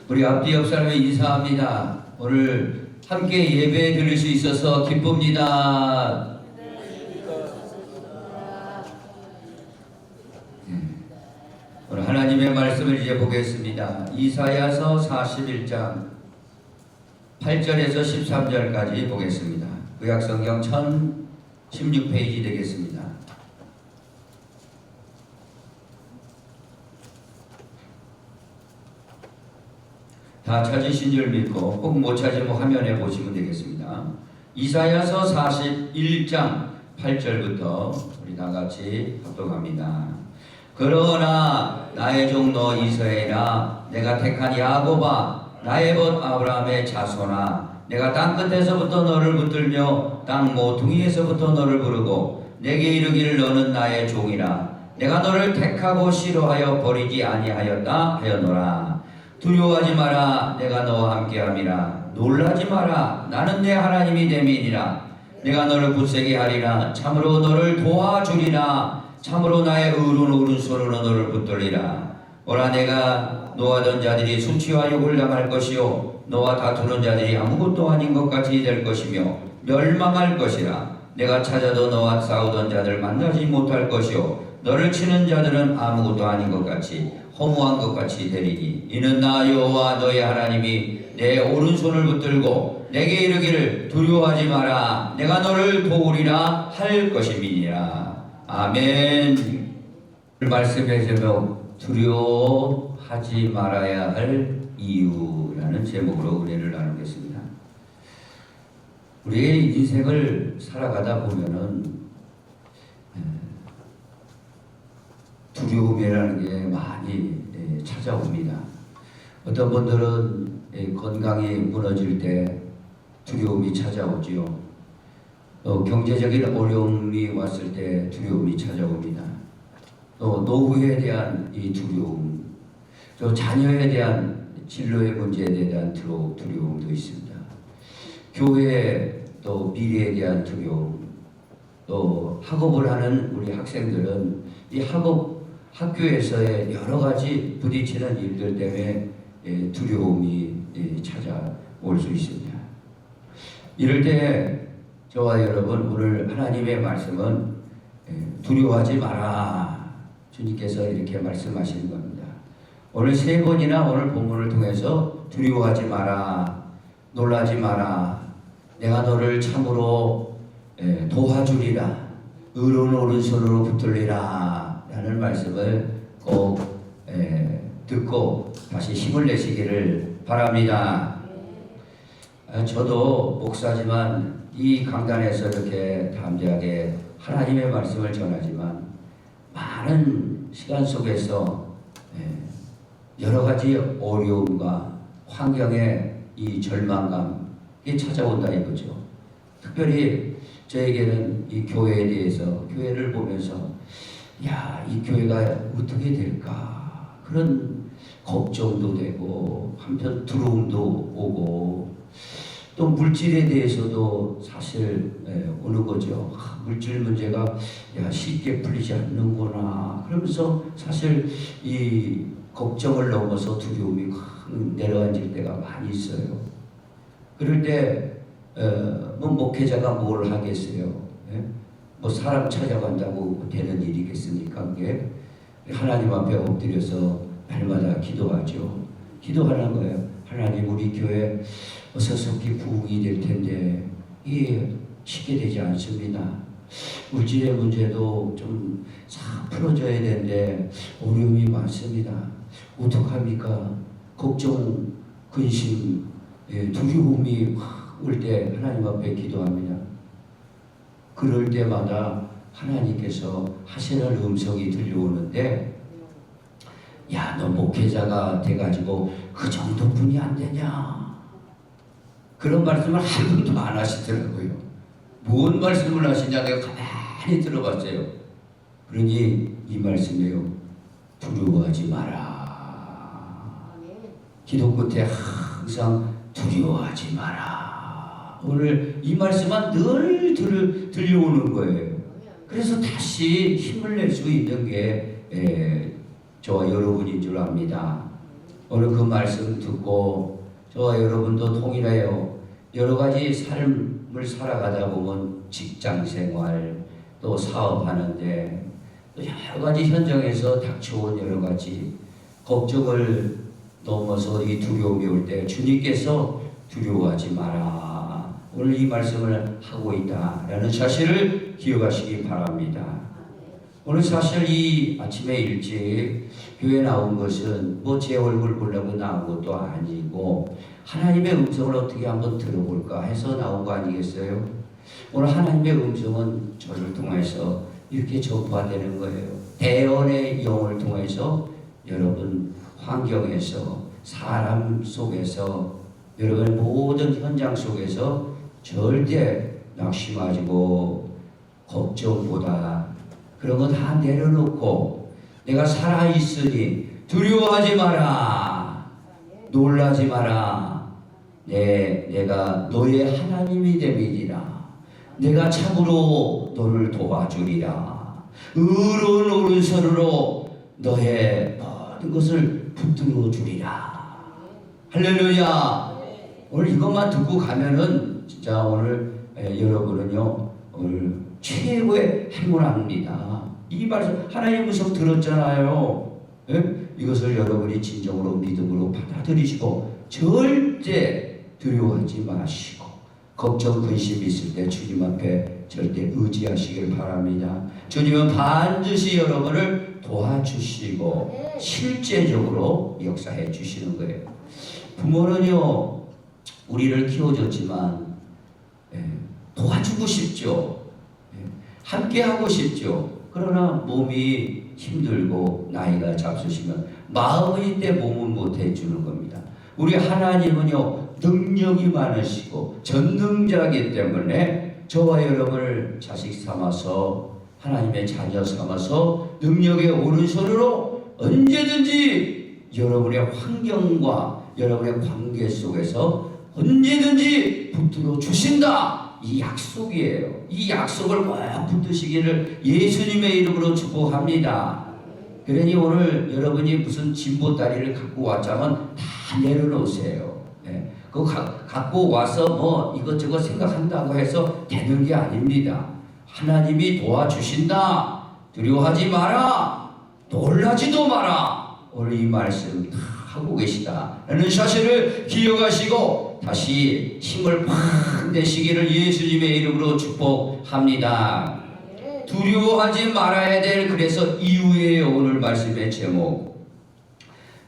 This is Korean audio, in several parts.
우리 앞뒤 옆 사람에 인사합니다. 오늘 함께 예배 드릴 수 있어서 기쁩니다. 오늘 하나님의 말씀을 이제 보겠습니다. 이사야서 41장 8절에서 13절까지 보겠습니다. 구약성경 1016페이지 되겠습니다. 다 찾으신 줄 믿고 꼭 못 찾으면 화면에 보시면 되겠습니다. 이사야서 41장 8절부터 우리 다같이 합독합니다. 그러나 나의 종 너 이스라엘아, 내가 택한 야곱아, 나의 벗 아브라함의 자손아, 내가 땅끝에서부터 너를 붙들며 땅 모퉁이에서부터 너를 부르고 내게 이르기를 너는 나의 종이라. 내가 너를 택하고 싫어하여 버리지 아니하였다 하였노라. 두려워하지 마라, 내가 너와 함께함이라. 놀라지 마라, 나는 내 하나님이 됨이니라. 내가 너를 굳세게 하리라. 참으로 너를 도와주리라. 참으로 나의 의로운 오른손으로 너를 붙들리라. 오라, 내가 노하던 자들이 수치와 욕을 당할 것이요 너와 다투는 자들이 아무것도 아닌 것 같이 될 것이며 멸망할 것이라. 내가 찾아도 너와 싸우던 자들 만나지 못할 것이요 너를 치는 자들은 아무것도 아닌 것 같이 허무한 것 같이 되리니, 이는 나 여호와 너의 하나님이 내 오른손을 붙들고 내게 이르기를 두려워하지 마라, 내가 너를 도우리라 할 것임이니라. 아멘. 말씀에서 두려워하지 말아야 할 이유라는 제목으로 은혜를 나누겠습니다. 우리의 인생을 살아가다 보면은 두려움이라는 게 많이 찾아옵니다. 어떤 분들은 건강이 무너질 때 두려움이 찾아오지요. 경제적인 어려움이 왔을 때 두려움이 찾아옵니다. 또 노후에 대한 이 두려움, 또 자녀에 대한 진로의 문제에 대한 두려움도 있습니다. 교회 또 미래에 대한 두려움, 또 학업을 하는 우리 학생들은 이 학교에서의 여러 가지 부딪히는 일들 때문에 두려움이 찾아올 수 있습니다. 이럴 때 저와 여러분, 오늘 하나님의 말씀은 두려워하지 마라. 주님께서 이렇게 말씀하시는 겁니다. 오늘 세 번이나 오늘 본문을 통해서 두려워하지 마라, 놀라지 마라, 내가 너를 참으로 도와주리라, 의로운 오른손으로 붙들리라 라는 말씀을 꼭 듣고 다시 힘을 내시기를 바랍니다. 저도 목사지만 이 강단에서 이렇게 담대하게 하나님의 말씀을 전하지만 많은 시간 속에서 여러 가지 어려움과 환경의 이 절망감이 찾아온다 이거죠. 특별히 저에게는 이 교회에 대해서, 교회를 보면서 이 교회가 어떻게 될까 그런 걱정도 되고 한편 두려움도 오고, 또 물질에 대해서도 사실 오는 거죠. 물질 문제가 쉽게 풀리지 않는구나 그러면서 사실 이 걱정을 넘어서 두려움이 확 내려앉을 때가 많이 있어요. 그럴 때 뭐 목회자가 뭘 하겠어요? 뭐 사람 찾아간다고 되는 일이겠습니까? 그게 하나님 앞에 엎드려서 날마다 기도하죠. 기도하는 거예요. 하나님, 우리 교회 어서속히 부흥이 될 텐데 이게 쉽게 되지 않습니다. 물질의 문제도 좀 싹 풀어져야 되는데 어려움이 많습니다. 어떡합니까? 걱정, 근심, 두려움이 확 올 때 하나님 앞에 기도합니다. 그럴 때마다 하나님께서 하시는 음성이 들려오는데, 너 목회자가 돼가지고 그 정도뿐이 안 되냐? 그런 말씀을 한 번도 안 하시더라고요. 뭔 말씀을 하시냐 내가 가만히 들어봤어요. 그러니 이 말씀이에요. 두려워하지 마라. 기도 끝에 항상 두려워하지 마라. 오늘 이 말씀은 늘 들려오는 거예요. 그래서 다시 힘을 낼 수 있는 게 저와 여러분인 줄 압니다. 오늘 그 말씀 듣고 저와 여러분도 통일해요. 여러 가지 삶을 살아가다 보면 직장 생활 또 사업하는데 또 여러 가지 현장에서 닥쳐온 여러 가지 걱정을 넘어서 이 두려움이 올 때 주님께서 두려워하지 마라. 오늘 이 말씀을 하고 있다라는 사실을 기억하시기 바랍니다. 오늘 사실 이 아침에 일찍 교회 나온 것은 뭐 제 얼굴 보려고 나온 것도 아니고 하나님의 음성을 어떻게 한번 들어볼까 해서 나온 거 아니겠어요? 오늘 하나님의 음성은 저를 통해서 이렇게 전파되는 거예요. 대언의 영을 통해서 여러분 환경에서 사람 속에서 여러분의 모든 현장 속에서 절대 낙심하지고 걱정보다 그런 거 다 내려놓고 내가 살아있으니 두려워하지 마라. 놀라지 마라. 내가 너의 하나님이 됨이니라. 내가 참으로 너를 도와주리라. 의로운 오른손으로 너의 모든 것을 붙들어 주리라. 할렐루야. 오늘 이것만 듣고 가면은 진짜 오늘 여러분은요 오늘 최고의 행운합니다. 이 말씀 하나님 음성 들었잖아요. 예? 이것을 여러분이 진정으로 믿음으로 받아들이시고 절대 두려워하지 마시고 걱정 근심 있을 때 주님 앞에 절대 의지하시길 바랍니다. 주님은 반드시 여러분을 도와주시고 실제적으로 역사해 주시는 거예요. 부모는요 우리를 키워줬지만 도와주고 싶죠. 함께 하고 싶죠. 그러나 몸이 힘들고 나이가 잡수시면 마음의 때 몸은 못 해주는 겁니다. 우리 하나님은요 능력이 많으시고 전능자이기 때문에 저와 여러분을 자식 삼아서 하나님의 자녀 삼아서 능력의 오른손으로 언제든지 여러분의 환경과 여러분의 관계 속에서 언제든지 붙들어 주신다. 이 약속이에요. 이 약속을 꼭 붙드시기를 예수님의 이름으로 축복합니다. 그러니 오늘 여러분이 무슨 진보다리를 갖고 왔자면 다 내려놓으세요. 네. 그거 갖고 와서 뭐 이것저것 생각한다고 해서 되는 게 아닙니다. 하나님이 도와주신다. 두려워하지 마라. 놀라지도 마라. 오늘 이 말씀 다 하고 계시다 라는 사실을 기억하시고 다시 힘을 팍 내시기를 예수님의 이름으로 축복합니다. 두려워하지 말아야 될 그래서 이후에 오늘 말씀의 제목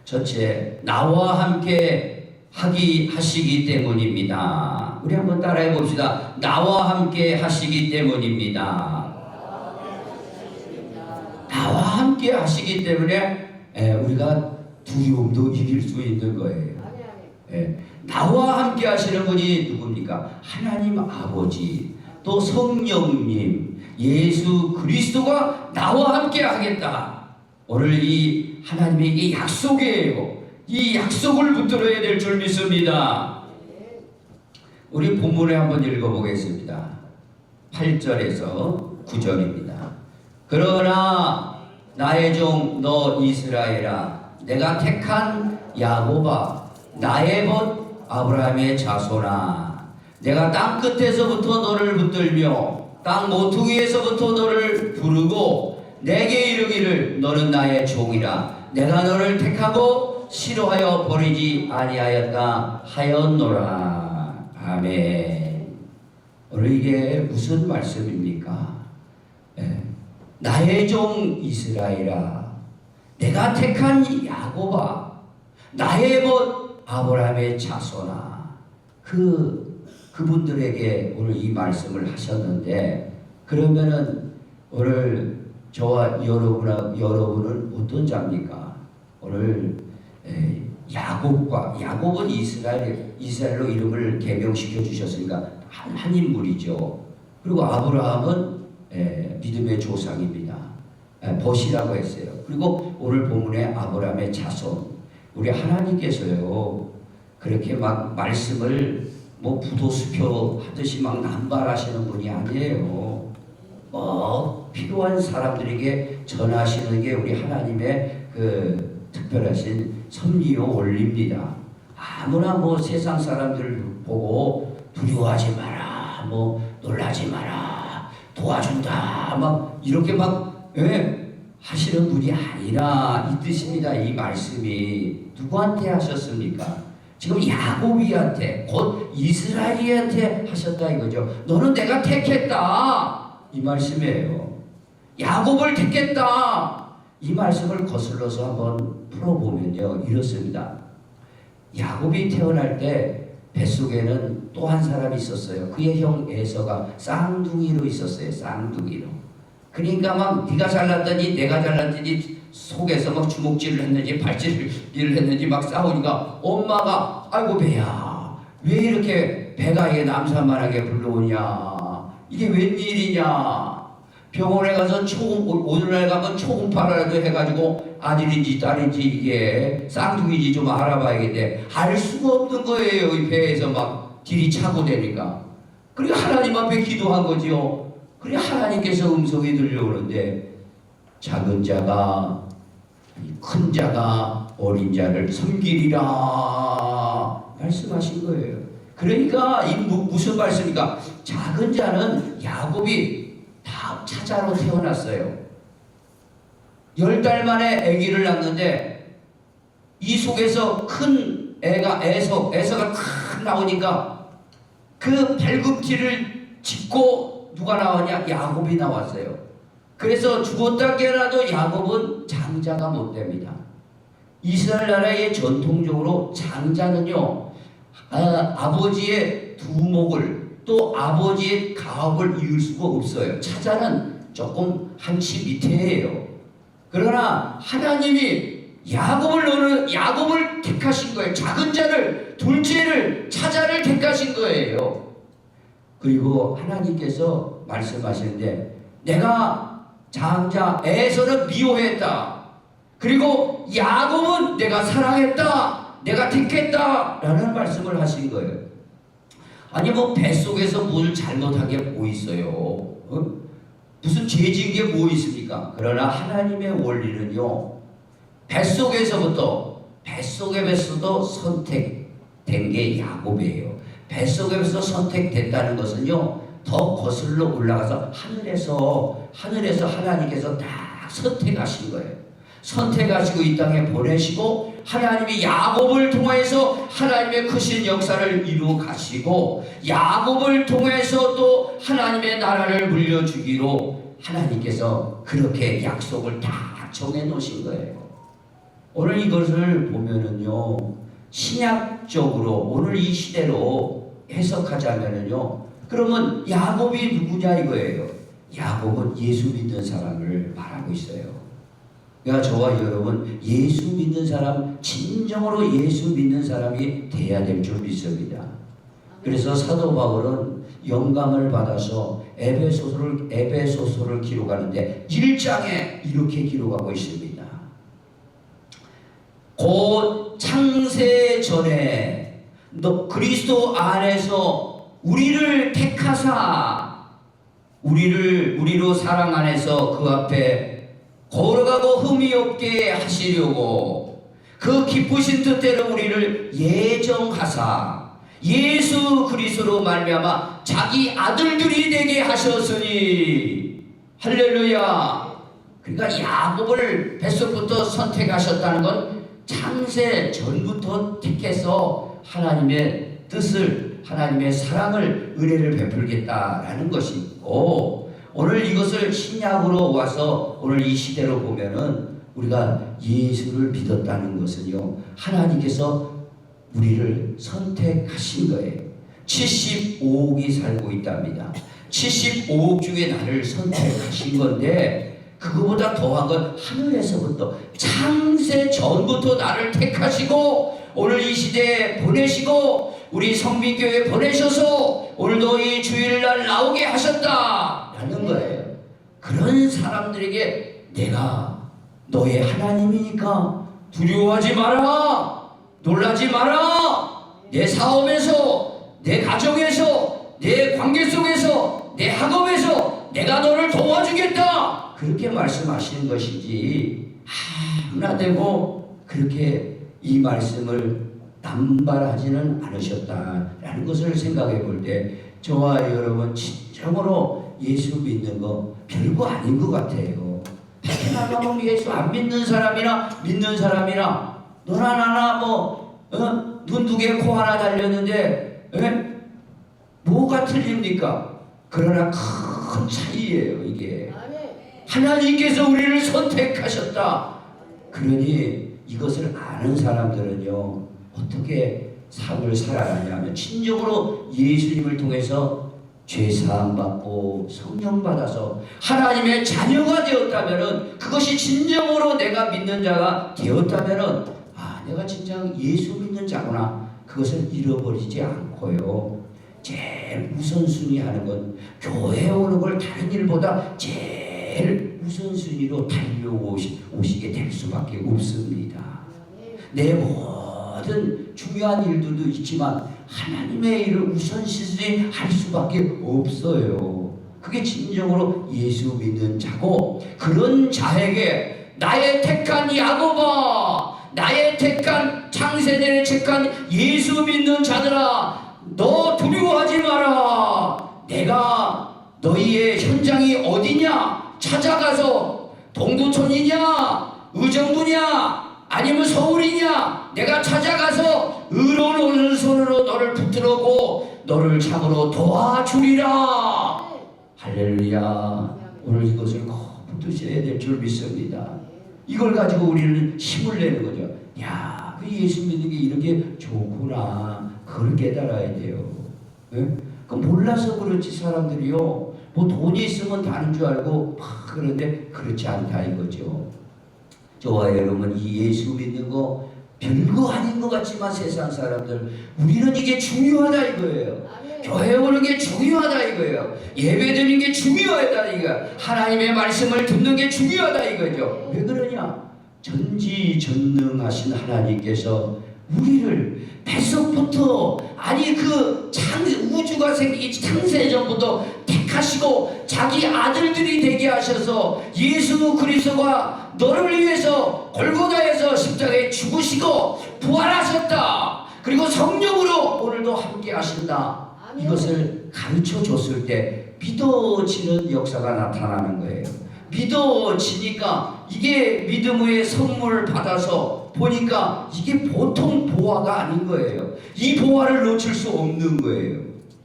첫째 나와 함께 하시기 때문입니다. 우리 한번 따라해 봅시다. 나와 함께 하시기 때문입니다. 나와 함께 하시기 때문에 우리가 두려움도 이길 수 있는 거예요. 나와 함께 하시는 분이 누굽니까? 하나님 아버지 또 성령님 예수 그리스도가 나와 함께 하겠다. 오늘 이 하나님의 이 약속이에요. 이 약속을 붙들어야 될 줄 믿습니다. 우리 본문에 한번 읽어보겠습니다. 8절에서 9절입니다. 그러나 나의 종 너 이스라엘아 내가 택한 야곱아 나의 벗 아브라함의 자손아 내가 땅 끝에서부터 너를 붙들며 땅 모퉁이에서부터 너를 부르고 내게 이르기를 너는 나의 종이라 내가 너를 택하고 싫어하여 버리지 아니하였다 하였노라. 아멘. 오늘 이게 무슨 말씀입니까? 나의 종 이스라엘아 내가 택한 야곱아 나의 벗 아브라함의 자손아 그분들에게 오늘 이 말씀을 하셨는데 그러면은 오늘 저와 여러분은 어떤 자입니까? 오늘 야곱은 이스라엘로 이름을 개명시켜 주셨으니까 한 인물이죠. 그리고 아브라함은 믿음의 조상입니다. 벗이라고 했어요. 그리고 오늘 본문에 아브라함의 자손 우리 하나님께서요 그렇게 막 말씀을 뭐 부도수표 하듯이 막 남발하시는 분이 아니에요. 필요한 사람들에게 전하시는 게 우리 하나님의 그 특별하신 섭리요 원리입니다. 아무나 뭐 세상 사람들 보고 두려워하지 마라, 뭐 놀라지 마라, 도와준다, 막 이렇게 막 하시는 분이 아니라 이 뜻입니다. 이 말씀이 누구한테 하셨습니까? 지금 야곱이한테, 곧 이스라엘이한테 하셨다 이거죠. 너는 내가 택했다 이 말씀이에요. 야곱을 택했다. 이 말씀을 거슬러서 한번 풀어보면요, 이렇습니다. 야곱이 태어날 때 뱃속에는 또 한 사람이 있었어요. 그의 형 에서가 쌍둥이로 있었어요. 쌍둥이로. 그러니까 막 네가 잘났더니 내가 잘났더니 속에서 막 주먹질을 했는지 발질을 했는지 막 싸우니까 엄마가 아이고 배야 왜 이렇게 배가 이게 남산만하게 불러오냐, 이게 웬일이냐, 병원에 가서 오늘날 가면 초음파라도 해가지고 아들인지 딸인지 이게 쌍둥이인지 좀 알아봐야겠는데 알 수가 없는 거예요. 이 배에서 막 딜이 차고 되니까. 그리고 하나님 앞에 기도한 거지요. 그래 하나님께서 음성이 들려오는데 작은 자가 큰 자가 어린 자를 섬기리라 말씀하신 거예요. 그러니까 이 무슨 말씀입니까? 작은 자는 야곱이 다 차자로 태어났어요. 10달 만에 아기를 낳는데 이 속에서 큰 애가 에서가 탁 나오니까 그 발굽티를 짚고 누가 나왔냐? 야곱이 나왔어요. 그래서 죽었다 깨어나도 야곱은 장자가 못 됩니다. 이스라엘 나라의 전통적으로 장자는요, 아버지의 두목을 또 아버지의 가업을 이을 수가 없어요. 차자는 조금 한치 밑에예요. 그러나 하나님이 야곱을 택하신 거예요. 작은 자를, 둘째를, 차자를 택하신 거예요. 그리고 하나님께서 말씀하시는데 내가 장자 에서는 미워했다. 그리고 야곱은 내가 사랑했다. 내가 택했다. 라는 말씀을 하신 거예요. 아니 뭐 뱃속에서 뭘 잘못하게 뭐 있어요? 무슨 죄 지은 게 뭐 있습니까? 그러나 하나님의 원리는요, 뱃속에서도 선택된 게 야곱이에요. 뱃속에서 선택됐다는 것은요, 더 거슬러 올라가서 하늘에서 하나님께서 딱 선택하신 거예요. 선택하시고 이 땅에 보내시고 하나님이 야곱을 통해서 하나님의 크신 역사를 이루어 가시고 야곱을 통해서 또 하나님의 나라를 물려주기로 하나님께서 그렇게 약속을 다 정해 놓으신 거예요. 오늘 이것을 보면은요, 신약적으로 오늘 이 시대로 해석하자면은요, 그러면 야곱이 누구냐 이거예요. 야곱은 예수 믿는 사람을 말하고 있어요. 그러니까 저와 여러분 예수 믿는 사람, 진정으로 예수 믿는 사람이 돼야 될 줄 믿습니다. 그래서 사도 바울은 영감을 받아서 에베소서를 기록하는데 1장에 이렇게 기록하고 있습니다. 곧 창세 전에 너 그리스도 안에서 우리를 택하사 우리로 사랑 안에서 그 앞에 걸어가고 흠이 없게 하시려고 그 기쁘신 뜻대로 우리를 예정하사 예수 그리스도로 말미암아 자기 아들들이 되게 하셨으니 할렐루야. 그러니까 야곱을 뱃속부터 선택하셨다는 건 창세 전부터 택해서 하나님의 뜻을, 하나님의 사랑을, 은혜를 베풀겠다라는 것이고, 오늘 이것을 신약으로 와서 오늘 이 시대로 보면은 우리가 예수를 믿었다는 것은요, 하나님께서 우리를 선택하신 거예요. 75억이 살고 있답니다. 75억 중에 나를 선택하신 건데, 그거보다 더한 건 하늘에서부터 창세 전부터 나를 택하시고 오늘 이 시대에 보내시고 우리 성민교회에 보내셔서 오늘도 이 주일날 나오게 하셨다라는 거예요. 그런 사람들에게 내가 너의 하나님이니까 두려워하지 마라, 놀라지 마라. 내 사업에서, 내 가정에서, 내 관계 속에서, 내 학업에서 내가 너를 도와주겠다, 그렇게 말씀하시는 것이지 하나 되고 그렇게 이 말씀을 남발하지는 않으셨다라는 것을 생각해 볼 때 저와 여러분 진정으로 예수 믿는 거 별거 아닌 것 같아요. 밖에 나가면 예수 안 믿는 사람이나 믿는 사람이나 너나 나나 눈 두 개 코 하나 달렸는데 뭐가 틀립니까? 그러나 큰 차이예요. 이게 하나님께서 우리를 선택하셨다. 그러니 이것을 아는 사람들은요 어떻게 삶을 살아가냐면 진정으로 예수님을 통해서 죄사함 받고 성령 받아서 하나님의 자녀가 되었다면은, 그것이 진정으로 내가 믿는 자가 되었다면은, 내가 진짜 예수 믿는 자구나, 그것을 잃어버리지 않고요, 제일 우선순위 하는 건 교회에 오는 걸 다른 일보다 제일 우선순위로 달려오시게 될 수밖에 없습니다. 내 모든 중요한 일들도 있지만 하나님의 일을 우선시해 할 수밖에 없어요. 그게 진정으로 예수 믿는 자고, 그런 자에게 나의 택한 야고보, 나의 택한 창세전에 택한 예수 믿는 자들아, 너 두려워하지 마라. 내가 너희의 현장이 어디냐 찾아가서 동두천이냐 의정부냐 아니면 서울이냐 내가 찾아가서 의로운 오른손으로 너를 붙들고 너를 참으로 도와주리라. 할렐루야. 오늘 이것을 꼭 붙드셔야 될 줄 믿습니다. 이걸 가지고 우리는 힘을 내는 거죠. 야, 그 예수 믿는 게 이렇게 좋구나. 그걸 깨달아야 돼요. 그 몰라서 그렇지 사람들이요. 뭐 돈이 있으면 다른 줄 알고 그런데 그렇지 않다 이거죠. 저와 여러분, 이 예수 믿는 거 별거 아닌 것 같지만 세상 사람들, 우리는 이게 중요하다 이거예요. 교회 오는 게 중요하다 이거예요. 예배 드리는 게 중요하다 이거예요. 하나님의 말씀을 듣는 게 중요하다 이거죠. 왜 그러냐? 전지전능하신 하나님께서 우리를 뱃속부터, 아니 그 우주가 생기기 창세전부터 택하시고 자기 아들들이 되게 하셔서 예수 그리스도가 너를 위해서 골고다에서 십자가에 죽으시고 부활하셨다. 그리고 성령으로 오늘도 함께 하신다. 이것을 가르쳐 줬을 때 믿어지는 역사가 나타나는 거예요. 믿어지니까 이게 믿음의 선물을 받아서 보니까 이게 보통 보화가 아닌 거예요. 이 보화를 놓칠 수 없는 거예요.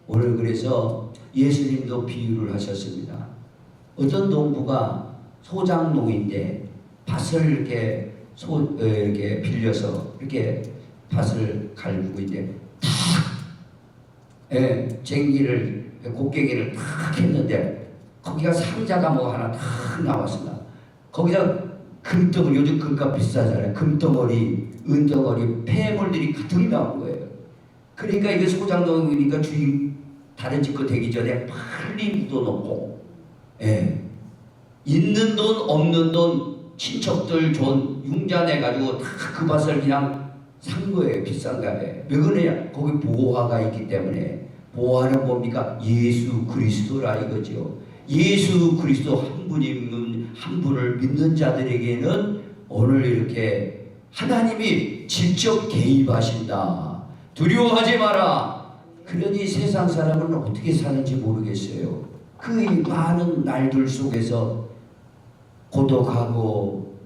오늘 그래서 예수님도 비유를 하셨습니다. 어떤 농부가 소작농인데 밭을 이렇게 빌려서 이렇게 밭을 갈구고 있는데 쟁기를 곡괭이를 탁 했는데 거기가 상자가 뭐 하나 탁 나왔습니다. 거기다 금덩어리, 요즘 금값 비싸잖아요. 금덩어리, 은덩어리, 폐물들이 가득 나온 거예요. 그러니까 이게 소작농이니까 주인 다른 집 거 되기 전에 빨리 묻어놓고, 있는 돈 없는 돈 친척들 돈 융자내가지고 다 그 밭을 그냥 산 거예요. 비싼 값에. 왜 그러냐? 거기 보화가 있기 때문에. 보화는 뭡니까? 예수 그리스도라 이거죠. 예수 그리스도 한 분을 믿는 자들에게는 오늘 이렇게 하나님이 직접 개입하신다. 두려워하지 마라. 그러니 세상 사람은 어떻게 사는지 모르겠어요. 그 많은 날들 속에서 고독하고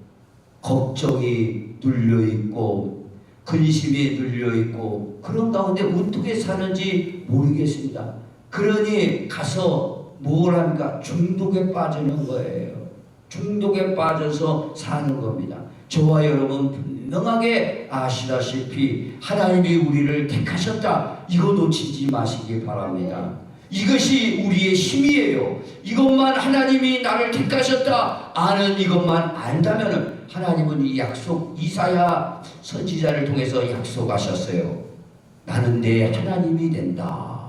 걱정이 눌려있고 근심이 눌려있고 그런 가운데 어떻게 사는지 모르겠습니다. 그러니 가서 뭘 합니까? 중독에 빠지는 거예요. 중독에 빠져서 사는 겁니다. 저와 여러분 분명하게 아시다시피 하나님이 우리를 택하셨다. 이거 놓치지 마시기 바랍니다. 이것이 우리의 힘이에요. 이것만 하나님이 나를 택하셨다 아는 이것만 안다면 하나님은 이 약속, 이사야 선지자를 통해서 약속하셨어요. 나는 내 하나님이 된다.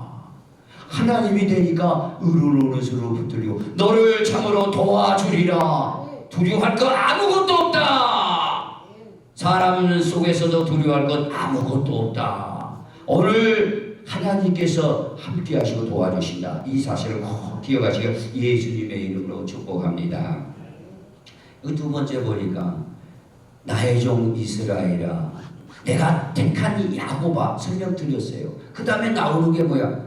하나님이 되니까 의로운 오른손으로 붙들리고 너를 참으로 도와주리라. 두려워할 것 아무것도 없다. 사람 속에서도 두려워할 것 아무것도 없다. 오늘 하나님께서 함께 하시고 도와주신다. 이 사실을 꼭 기억하시고 예수님의 이름으로 축복합니다. 두 번째 보니까 나의 종 이스라엘아 내가 택한 이 야곱아 설명드렸어요. 그 다음에 나오는 게 뭐야?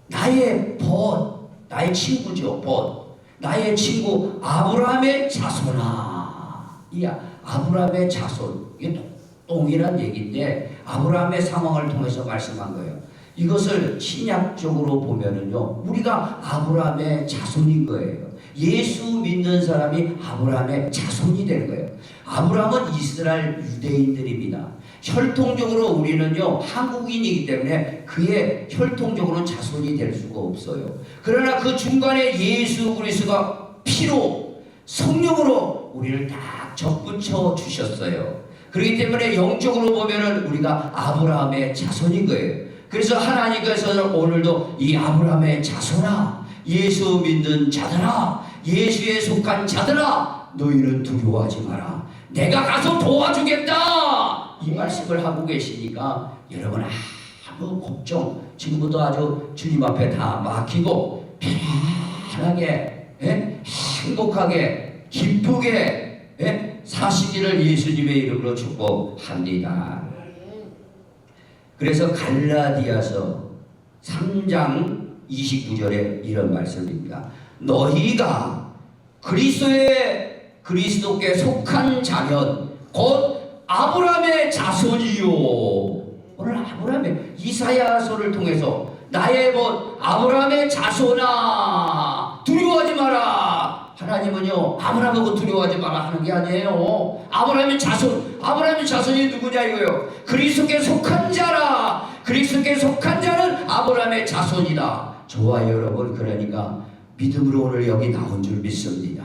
나의 벗, 나의 친구죠. 벗, 나의 친구 아브라함의 자손아. 이 아브라함의 자손, 이게 동일한 얘기인데 아브라함의 상황을 통해서 말씀한 거예요. 이것을 신약적으로 보면은요, 우리가 아브라함의 자손인 거예요. 예수 믿는 사람이 아브라함의 자손이 되는 거예요. 아브라함은 이스라엘 유대인들입니다. 혈통적으로 우리는요 한국인이기 때문에 그의 혈통적으로는 자손이 될 수가 없어요. 그러나 그 중간에 예수 그리스도가 피로 성령으로 우리를 딱 접붙여 주셨어요. 그렇기 때문에 영적으로 보면은 우리가 아브라함의 자손인 거예요. 그래서 하나님께서는 오늘도 이 아브라함의 자손아, 예수 믿는 자들아, 예수에 속한 자들아, 너희는 두려워하지 마라. 내가 가서 도와주겠다. 이 말씀을 하고 계시니까 여러분 아무 걱정 지금부터 아주 주님 앞에 다 맡기고 편안하게 행복하게 기쁘게 사시기를 예수님의 이름으로 축복합니다. 그래서 갈라디아서 3장 29절에 이런 말씀입니다. 너희가 그리스도께 속한 자면 곧 아브라함의 자손이요. 오늘 아브라함의 이사야서를 통해서 나의 벗 아브라함의 자손아 두려워하지 마라. 하나님은요 아브라함하고 두려워하지 마라 하는 게 아니에요. 아브라함의 자손이 누구냐 이거요. 그리스도께 속한 자라. 그리스도께 속한 자는 아브라함의 자손이다. 저와 여러분 그러니까 믿음으로 오늘 여기 나온 줄 믿습니다.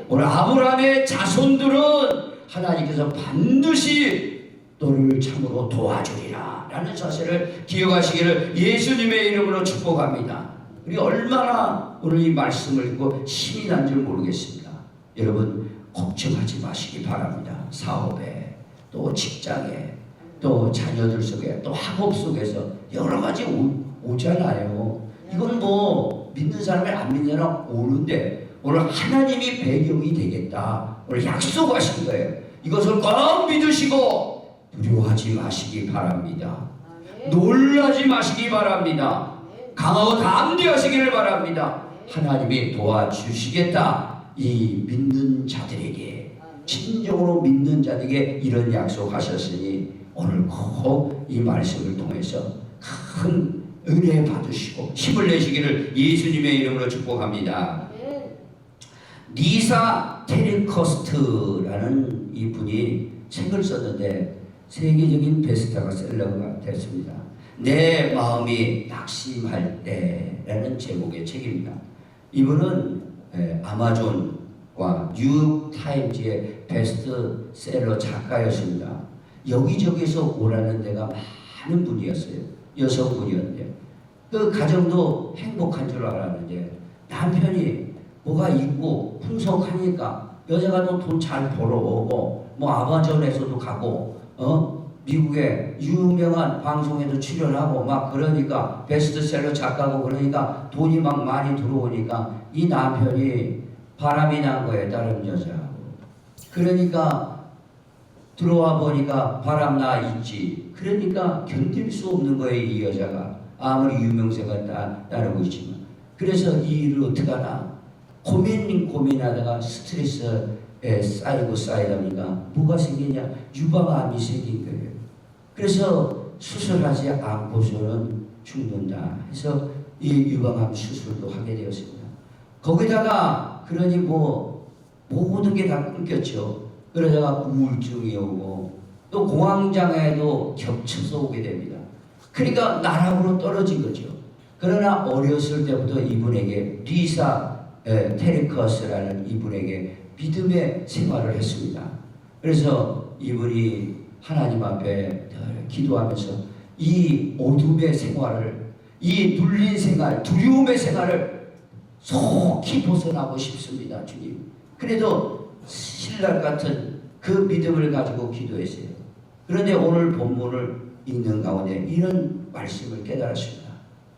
오늘 아브라함의 자손들은 하나님께서 반드시 너를 참으로 도와주리라 라는 사실을 기억하시기를 예수님의 이름으로 축복합니다. 우리 얼마나 오늘 이 말씀을 읽고 힘이 난 줄 모르겠습니다. 여러분 걱정하지 마시기 바랍니다. 사업에 또 직장에 또 자녀들 속에 또 학업 속에서 여러 가지 오잖아요. 이건 뭐 믿는 사람이 안 믿는 사람 오는데 오늘 하나님이 배경이 되겠다 오늘 약속하신 거예요. 이것을 꼭 믿으시고 두려워하지 마시기 바랍니다. 놀라지 마시기 바랍니다. 강하고 담대하시기를 바랍니다. 하나님이 도와주시겠다. 이 믿는 자들에게 진정으로 믿는 자들에게 이런 약속하셨으니 오늘 꼭 이 말씀을 통해서 큰 은혜 받으시고 힘을 내시기를 예수님의 이름으로 축복합니다. 리사 테리커스트라는 이분이 책을 썼는데 세계적인 베스트셀러가 됐습니다. 내 마음이 낙심할 때라는 제목의 책입니다. 이분은 아마존과 뉴욕타임즈의 베스트셀러 작가였습니다. 여기저기서 오라는 데가 많은 분이었어요. 여성분이었는데 그 가정도 행복한 줄 알았는데 남편이 뭐가 있고 풍성하니까 여자가 또 돈 잘 벌어오고 뭐 아마존에서도 가고 미국의 유명한 방송에도 출연하고 막 그러니까 베스트셀러 작가고 그러니까 돈이 막 많이 들어오니까 이 남편이 바람이 난 거예요. 다른 여자하고. 그러니까 들어와 보니까 바람나 있지. 그러니까 견딜 수 없는 거예요. 이 여자가 아무리 유명세가 따르고 있지만. 그래서 이 일을 어떡하나 고민하다가 스트레스에 쌓이다 보니까 뭐가 생기냐, 유방암이 생긴 거예요. 그래서 수술하지 않고서는 죽는다 해서 이 유방암 수술도 하게 되었습니다. 거기다가 그러니 뭐 모든 게 다 끊겼죠. 그러다가 우울증이 오고 또 공황장애도 겹쳐서 오게 됩니다. 그러니까 나락으로 떨어진 거죠. 그러나 어렸을 때부터 이분에게 리사 테리커스라는 이분에게 믿음의 생활을 했습니다. 그래서 이분이 하나님 앞에 기도하면서 이 어둠의 생활을, 이 눌린 생활, 두려움의 생활을 속히 벗어나고 싶습니다. 주님. 그래도 신랄 같은 그 믿음을 가지고 기도했어요. 그런데 오늘 본문을 읽는 가운데 이런 말씀을 깨달았습니다.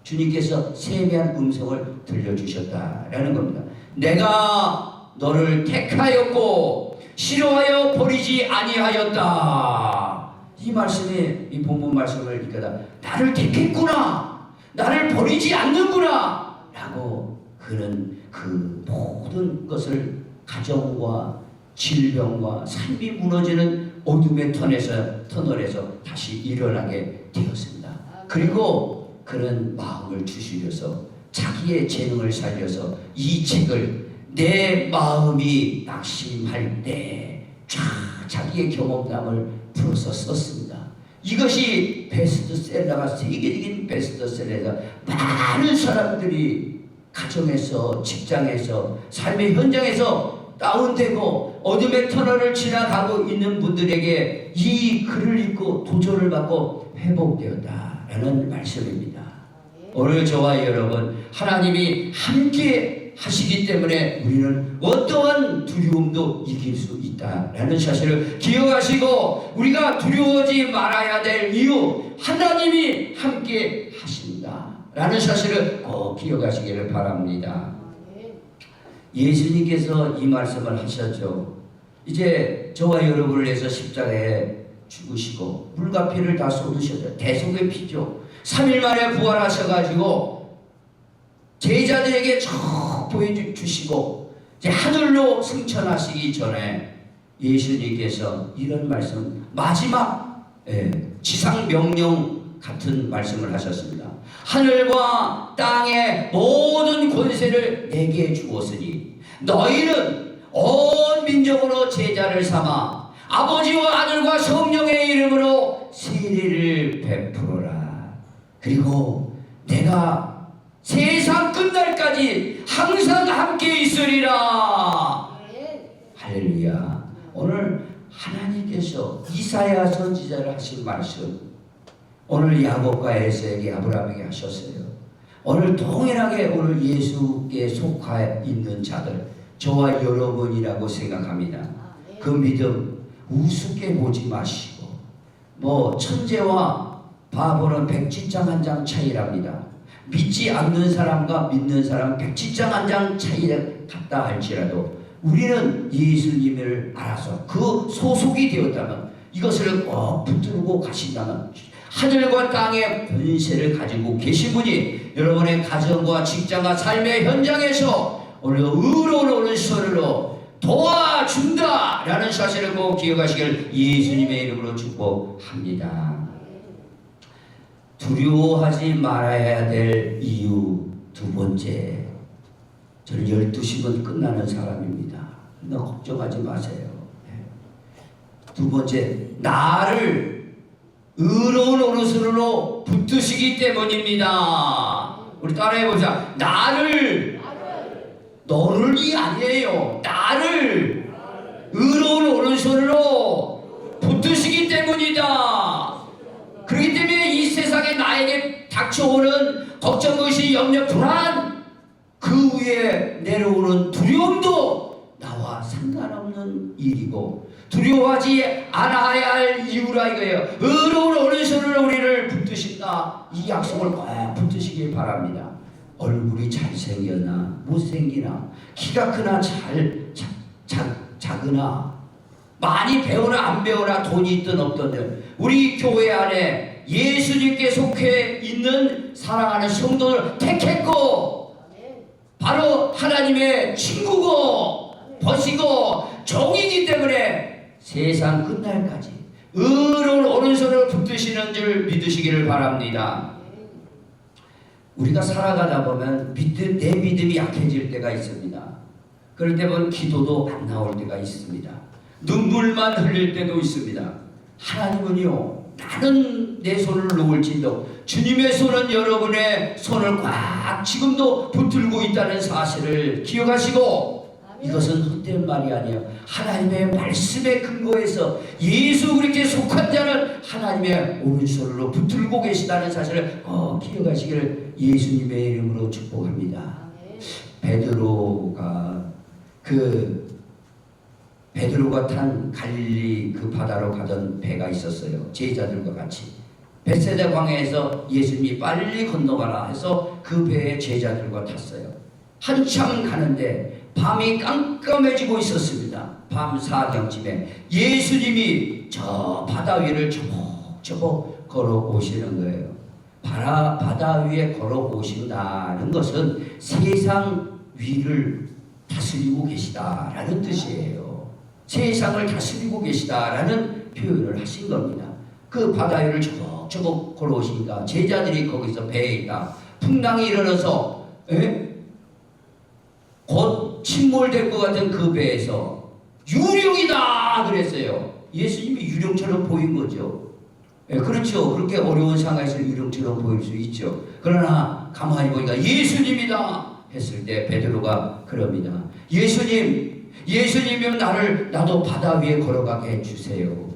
주님께서 세미한 음성을 들려주셨다라는 겁니다. 내가 너를 택하였고 싫어하여 버리지 아니하였다. 이 말씀에 이 본문 말씀을 읽다가 나를 택했구나, 나를 버리지 않는구나 라고 그는 그 모든 것을 가정과 질병과 삶이 무너지는 어둠의 터널에서 다시 일어나게 되었습니다. 그리고 그는 마음을 추스려서 자기의 재능을 살려서 이 책을 내 마음이 낙심할 때 쫙 자기의 경험담을 풀어서 썼습니다. 이것이 베스트셀러가 세계적인 베스트셀러에서 많은 사람들이 가정에서, 직장에서, 삶의 현장에서 다운되고 어둠의 터널을 지나가고 있는 분들에게 이 글을 읽고 도전을 받고 회복되었다라는 말씀입니다. 오늘 저와 여러분, 하나님이 함께 하시기 때문에 우리는 어떠한 두려움도 이길 수 있다라는 사실을 기억하시고, 우리가 두려워하지 말아야 될 이유, 하나님이 함께 하신다라는 사실을 꼭 기억하시기를 바랍니다. 예수님께서 이 말씀을 하셨죠. 이제 저와 여러분을 위해서 십자가에 죽으시고 물과 피를 다 쏟으셨죠. 대속의 피죠. 3일 만에 부활하셔가지고 제자들에게 쭉 보여주시고 이제 하늘로 승천하시기 전에 예수님께서 이런 말씀, 마지막 지상 명령 같은 말씀을 하셨습니다. 하늘과 땅의 모든 권세를 내게 주었으니 너희는 온 민족으로 제자를 삼아 아버지와 아들과 성령의 이름으로 세례를 베풀어라. 그리고 내가 세상 끝날까지 항상 함께 있으리라. 할렐루야. 오늘 하나님께서 이사야 선지자를 하신 말씀, 오늘 야곱과 에서에게 아브라함에게 하셨어요. 오늘 동일하게 오늘 예수께 속해 있는 자들, 저와 여러분이라고 생각합니다. 그 믿음 우습게 보지 마시고, 뭐 천재와 바보는 백지장 한 장 차이랍니다. 믿지 않는 사람과 믿는 사람 백지장 한 장 차이 같다 할지라도 우리는 예수님을 알아서 그 소속이 되었다면, 이것을 꼭 붙들고 가신다면 하늘과 땅의 권세를 가지고 계신 분이 여러분의 가정과 직장과 삶의 현장에서 오늘 의로운 오른손으로 도와준다 라는 사실을 꼭 기억하시길 예수님의 이름으로 축복합니다. 두려워하지 말아야 될 이유 두 번째, 저는 12시면 끝나는 사람입니다. 너무 걱정하지 마세요. 두 번째, 나를 의로운 오른손으로 붙드시기 때문입니다. 우리 따라해보자. 나를, 너를이 아니에요. 나를 의로운 오른손으로 붙드시기 때문이다. 그렇기 때문에 이 세상에 나에게 닥쳐오는 걱정, 의심, 염려, 불안, 그 위에 내려오는 두려움도 나와 상관없는 일이고 두려워하지 않아야 할 이유라 이거예요. 의로운 오른손으로 우리를 붙드신다. 이 약속을 꼭 붙드시길 바랍니다. 얼굴이 잘생겼나 못생기나, 키가 크나 작으나, 많이 배우나 안 배우나, 돈이 있든 없든, 우리 교회 안에 예수님께 속해 있는 사랑하는 성도를 택했고 바로 하나님의 친구고 벗이고 종이기 때문에 세상 끝날까지 의로운 오른손을 붙드시는 줄 믿으시기를 바랍니다. 우리가 살아가다 보면 내 믿음이 약해질 때가 있습니다. 그럴 때 보면 기도도 안 나올 때가 있습니다. 눈물만 흘릴 때도 있습니다. 하나님은요, 나는 내 손을 놓을지도 주님의 손은 여러분의 손을 꽉 지금도 붙들고 있다는 사실을 기억하시고, 이것은 헛된 말이 아니에요. 하나님의 말씀에 근거해서 예수 그리스도에 속한 자는 하나님의 오른손으로 붙들고 계시다는 사실을 기억하시기를 예수님의 이름으로 축복합니다. 베드로가 탄 갈릴리 그 바다로 가던 배가 있었어요. 제자들과 같이 벳세다 광야에서 예수님이 빨리 건너가라 해서 그 배에 제자들과 탔어요. 한참 가는데 밤이 깜깜해지고 있었습니다. 밤 4경쯤에 예수님이 저 바다 위를 조금 저벅저벅 걸어오시는 거예요. 바다 위에 걸어오신다는 것은 세상 위를 다스리고 계시다라는 뜻이에요. 세상을 다스리고 계시다라는 표현을 하신 겁니다. 그 바다 위를 저벅저벅 걸어오시니까 제자들이 거기서 배에 있다. 풍랑이 일어나서 곧 침몰될 것 같은 그 배에서 유령이다 그랬어요. 예수님이 유령처럼 보인 거죠. 그렇죠. 그렇게 어려운 상황에서 유령처럼 보일 수 있죠. 그러나 가만히 보니까 예수님이다 했을 때 베드로가 그럽니다. 예수님이면 나도 바다 위에 걸어가게 해주세요.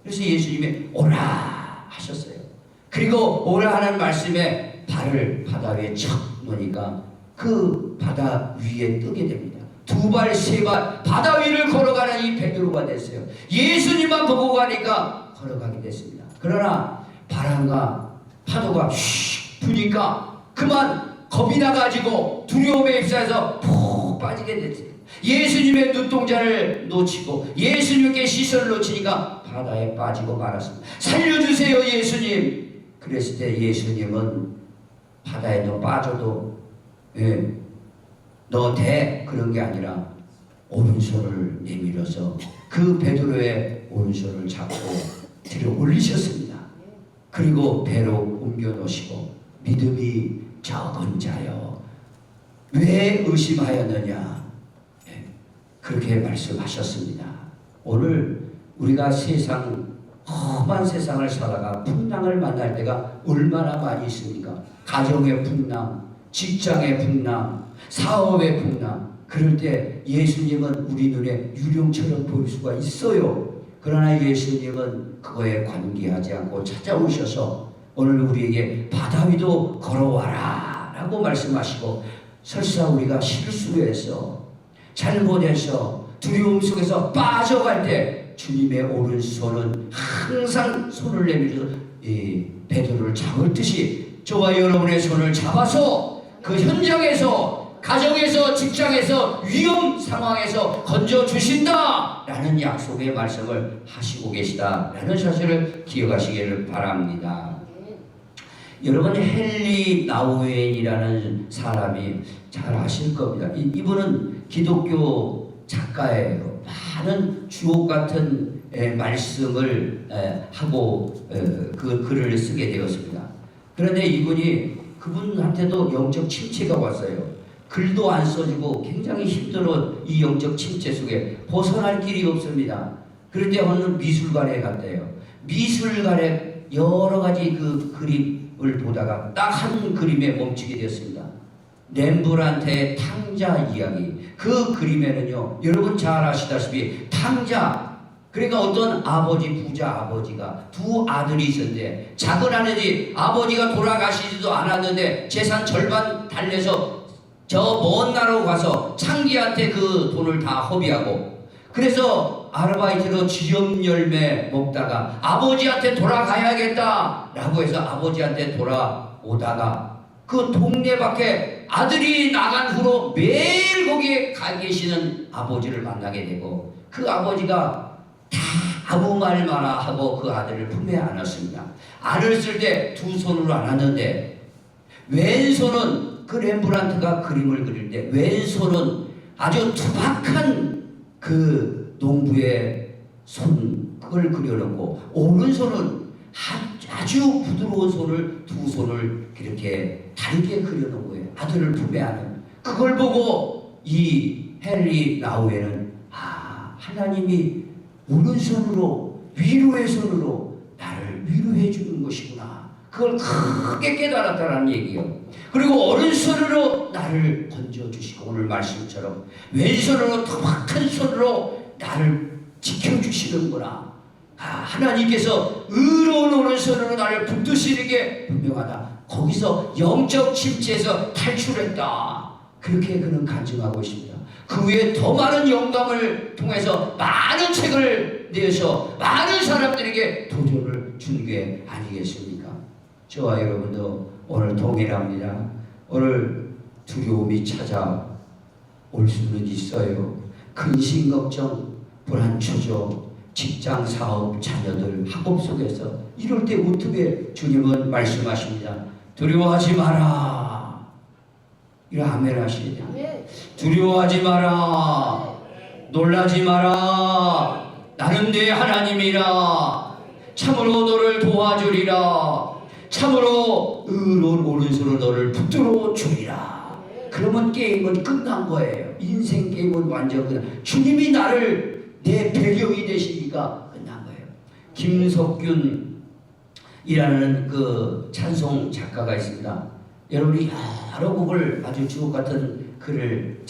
그래서 예수님이 오라 하셨어요. 그리고 오라 하는 말씀에 발을 바다 위에 척 놓으니까 그 바다 위에 뜨게 됩니다. 두 발, 세 발 바다 위를 걸어가는 이 베드로가 됐어요. 예수님만 보고 가니까 걸어가게 됐습니다. 그러나 바람과 파도가 휙 부니까 그만 겁이 나가지고 두려움에 휩싸여서 푹 빠지게 됐어요. 예수님의 눈동자를 놓치고 예수님께 시선을 놓치니까 바다에 빠지고 말았습니다. 살려주세요 예수님. 그랬을 때 예수님은 바다에 너 빠져도 너 돼 그런 게 아니라 오른손을 내밀어서 그 베드로의 오른손을 잡고 들어 올리셨습니다. 그리고 배로 옮겨 놓으시고 믿음이 적은 자여 왜 의심하였느냐 그렇게 말씀하셨습니다. 오늘 우리가 험한 세상을 살아가 풍랑을 만날 때가 얼마나 많이 있습니까? 가정의 풍랑, 직장의 풍랑, 사업의 풍랑. 그럴 때 예수님은 우리 눈에 유령처럼 보일 수가 있어요. 그러나 예수님은 그거에 관계하지 않고 찾아오셔서 오늘 우리에게 바다 위도 걸어와라 라고 말씀하시고, 설사 우리가 실수해서 잘못해서 두려움 속에서 빠져갈 때 주님의 오른손은 항상 손을 내밀어서 베드로를 잡을 듯이 저와 여러분의 손을 잡아서 그 현장에서, 가정에서, 직장에서, 위험 상황에서 건져주신다 라는 약속의 말씀을 하시고 계시다 라는 사실을 기억하시기를 바랍니다. 여러분, 헨리 나우엔이라는 사람이 잘 아실 겁니다. 이분은 기독교 작가예요. 많은 주옥 같은 말씀을 하고 그 글을 쓰게 되었습니다. 그런데 이분이 그분한테도 영적 침체가 왔어요. 글도 안 써지고 굉장히 힘들어 이 영적 침체 속에 벗어날 길이 없습니다. 그럴 때 어느 미술관에 갔대요. 미술관에 여러 가지 그 그림을 보다가 딱 한 그림에 멈추게 되었습니다. 렘브란트의 탕자 이야기. 그 그림에는요, 여러분 잘 아시다시피 탕자, 그러니까 어떤 부자 아버지가 두 아들이 있었는데, 작은 아들이 아버지가 돌아가시지도 않았는데 재산 절반 달래서 저 먼 나라로 가서 창기한테 그 돈을 다 허비하고, 그래서 아르바이트로 쥐염 열매 먹다가 아버지한테 돌아가야겠다 라고 해서 아버지한테 돌아오다가 그 동네 밖에 아들이 나간 후로 매일 거기에 가 계시는 아버지를 만나게 되고, 그 아버지가 다 아무 말 마라 하고 그 아들을 품에 안았습니다. 안았을 때 두 손으로 안았는데, 왼손은 그 렘브란트가 그림을 그릴 때 왼손은 아주 투박한 그 농부의 손, 그걸 그려놓고, 오른손은 아주 부드러운 손을, 두 손을 이렇게 다르게 그려놓은 거예요. 아들을 품에 안은. 그걸 보고 이 헨리 나우엔은 하나님이 오른손으로, 위로의 손으로 나를 위로해 주는 것이구나, 그걸 크게 깨달았다는 얘기예요. 그리고 오른손으로 나를 건져주시고, 오늘 말씀처럼 왼손으로, 투박한 손으로 나를 지켜주시는구나. 하나님께서 의로운 오른손으로 나를 붙드시는 게 분명하다. 거기서 영적 침체에서 탈출했다. 그렇게 그는 간증하고 있습니다. 그 외에 더 많은 영감을 통해서 많은 책을 내서 많은 사람들에게 도전을 준 게 아니겠습니까? 저와 여러분도 오늘 동일합니다. 오늘 두려움이 찾아올 수는 있어요. 근심 걱정, 불안 초조, 직장, 사업, 자녀들, 학업 속에서 이럴 때 어떻게 주님은 말씀하십니다. 두려워하지 마라. 이런 아멘 하셔야 돼요. 두려워하지 마라. 놀라지 마라. 나는 네 하나님이라. 참으로 너를 도와주리라. 참으로 의로운 오른손으로 너를 붙들어 주리라. 그러면 게임은 끝난 거예요. 인생 게임은 완전 끝난. 주님이 나를 내 배경이 되시니까 끝난 거예요. 김석균이라는 그 찬송 작가가 있습니다. 여러분이 여러 곡을 아주 주옥 같은 글을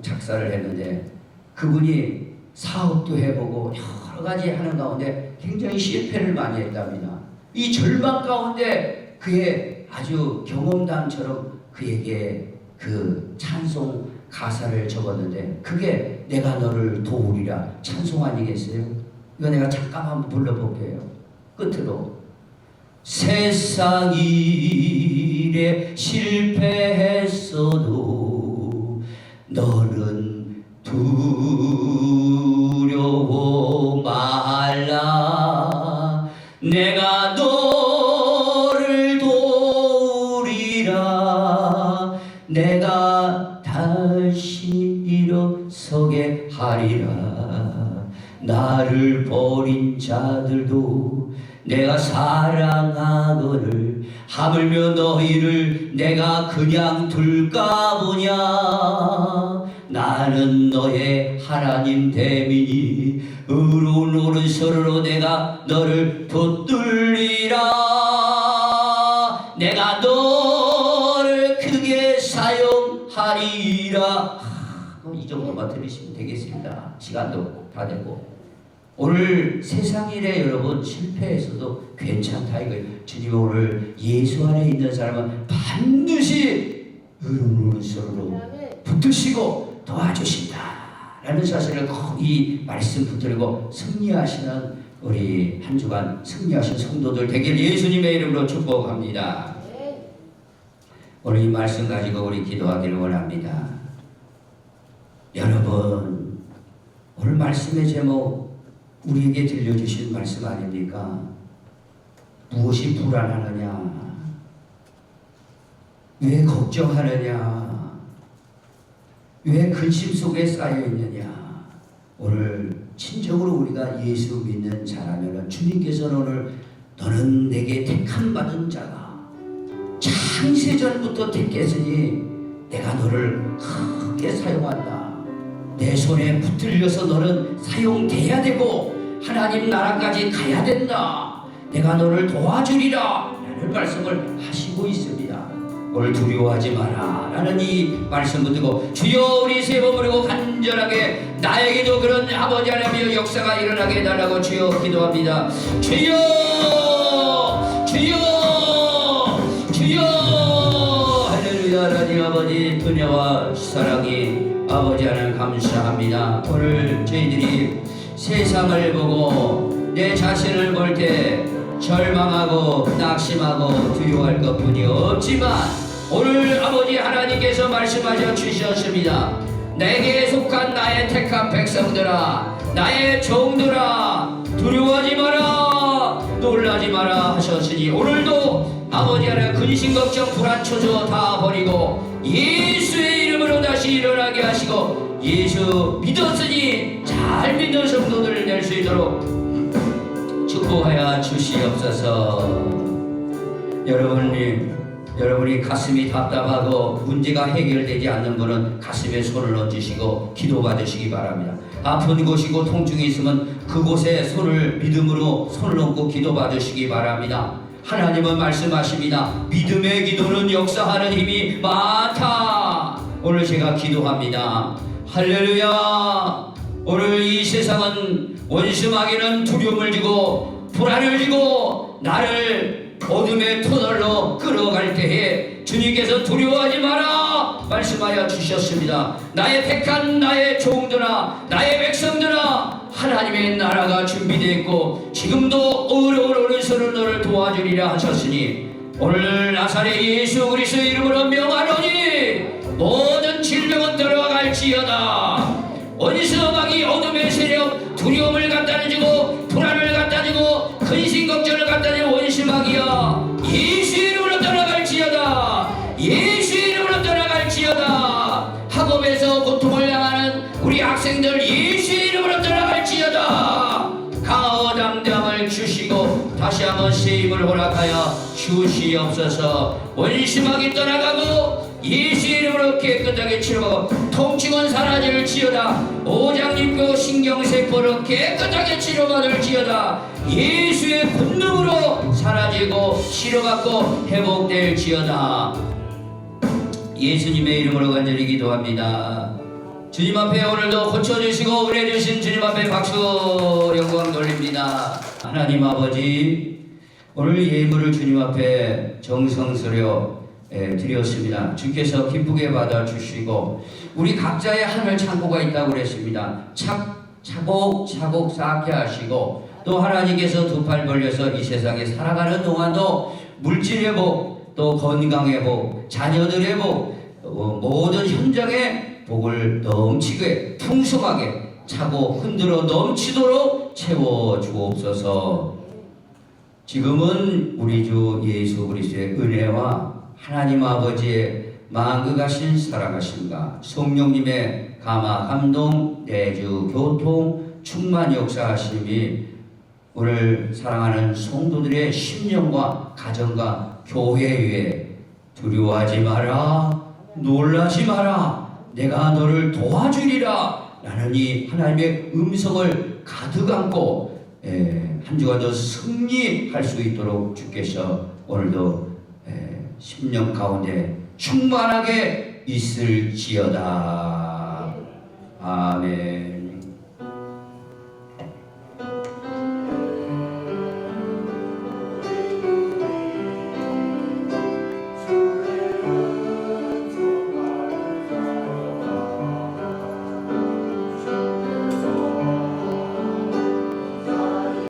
작사를 했는데 그분이 사업도 해보고 여러 가지 하는 가운데 굉장히 실패를 많이 했답니다. 이 절망 가운데 그의 아주 경험담처럼 그에게 그 찬송 가사를 적었는데 그게 내가 너를 도우리라 찬송 아니겠어요? 이거 내가 잠깐 한번 불러볼게요. 끝으로 세상 일에 실패했어도 너는 두려워 말라. 내가 너를 도우리라. 내가 다시 일어서게 하리라. 나를 버린 자들도 내가 사랑하거늘 하물며 너희를 내가 그냥 둘까 보냐. 나는 너의 하나님 됨이니 의로운 오른손으로 내가 너를 붙들리라. 내가 너를 크게 사용하리라. 이 정도만 들으시면 되겠습니다. 시간도 다 되고. 오늘 세상 일에 여러분 실패해서도 괜찮다 이거예요. 주님 오늘 예수 안에 있는 사람은 반드시 의로운 오른손으로 붙드시고 도와주신다 라는 사실을 꼭 이 말씀 붙들고 승리하시는 우리 한 주간 승리하신 성도들 되길 예수님의 이름으로 축복합니다. 오늘 이 말씀 가지고 우리 기도하기를 원합니다. 여러분 오늘 말씀의 제목 우리에게 들려주신 말씀 아닙니까? 무엇이 불안하느냐? 왜 걱정하느냐? 왜 근심 속에 쌓여 있느냐? 오늘 친정으로 우리가 예수 믿는 자라면 주님께서는 오늘 너는 내게 택함 받은 자가 창세전부터 택했으니 내가 너를 크게 사용한다. 내 손에 붙들려서 너는 사용돼야 되고 하나님 나라까지 가야 된다. 내가 너를 도와주리라 라는 말씀을 하시고 있습니다. 오늘 두려워하지 마라 라는 이 말씀 붙들고 주여 우리 세 번 부르고 간절하게 나에게도 그런 아버지 하나님의 역사가 일어나게 해달라고 주여 기도합니다. 주여 주여 주여 할렐루야. 하나님 아버지 은혜와 사랑이 아버지 하나님 감사합니다. 오늘 저희들이 세상을 보고 내 자신을 볼 때 절망하고 낙심하고 두려워할 것뿐이 없지만 오늘 아버지 하나님께서 말씀하셔 주셨습니다. 내게 속한 나의 택한 백성들아 나의 종들아 두려워하지 마라 놀라지 마라 하셨으니 오늘도 아버지 하나님 근심 걱정 불안 초조 다 버리고 예수의 이름으로 다시 일어나게 하시고 예수 믿었으니 잘 믿는 성도들을 낼 수 있도록 축복하여 주시옵소서. 여러분이 가슴이 답답하고 문제가 해결되지 않는 분은 가슴에 손을 얹으시고 기도받으시기 바랍니다. 아픈 곳이고 통증이 있으면 그곳에 손을 믿음으로 손을 얹고 기도받으시기 바랍니다. 하나님은 말씀하십니다. 믿음의 기도는 역사하는 힘이 많다. 오늘 제가 기도합니다. 할렐루야. 오늘 이 세상은 원수마귀는 두려움을 주고 불안을 주고 나를 어둠의 터널로 끌어갈 때에 주님께서 두려워하지 마라 말씀하여 주셨습니다. 나의 택한 나의 종들아 나의 백성들아 하나님의 나라가 준비되어 있고 지금도 어려운 오른손으로 너를 도와주리라 하셨으니 오늘 나사렛 예수 그리스도의 이름으로 명하노니 모든 질병은 들어갈지어다. 원수마귀 어둠의 세력 두려움을 갖다는 주고 힘을 허락하여 주시옵소서. 원심하게 떠나가고 예수 이름으로 깨끗하게 치료하고 통증은 사라질지어다. 오장님교 신경세포로 깨끗하게 치료받을지어다. 예수의 권능으로 사라지고 치료받고 회복될지어다. 예수님의 이름으로 간절히 기도합니다. 주님 앞에 오늘도 고쳐주시고 은혜 주신 주님 앞에 박수 영광 돌립니다. 하나님 아버지, 오늘 예물을 주님 앞에 정성스레 드렸습니다. 주께서 기쁘게 받아주시고 우리 각자의 하늘 창고가 있다고 그랬습니다. 차곡차곡 쌓게 하시고 또 하나님께서 두 팔 벌려서 이 세상에 살아가는 동안도 물질의 복, 또 건강의 복, 자녀들의 복, 모든 현장에 복을 넘치게 풍성하게 차고 흔들어 넘치도록 채워 주옵소서. 지금은 우리 주 예수 그리스도의 은혜와 하나님 아버지의 만극하신 살아가심과 성령님의 감화 감동 내주 교통 충만 역사하심이 오늘 사랑하는 성도들의 심령과 가정과 교회 위에 두려워하지 마라, 놀라지 마라, 내가 너를 도와주리라 라는 이 하나님의 음성을 가득 안고 한 주간도 승리할 수 있도록 주께서 오늘도 심령 가운데 충만하게 있을지어다. 아멘.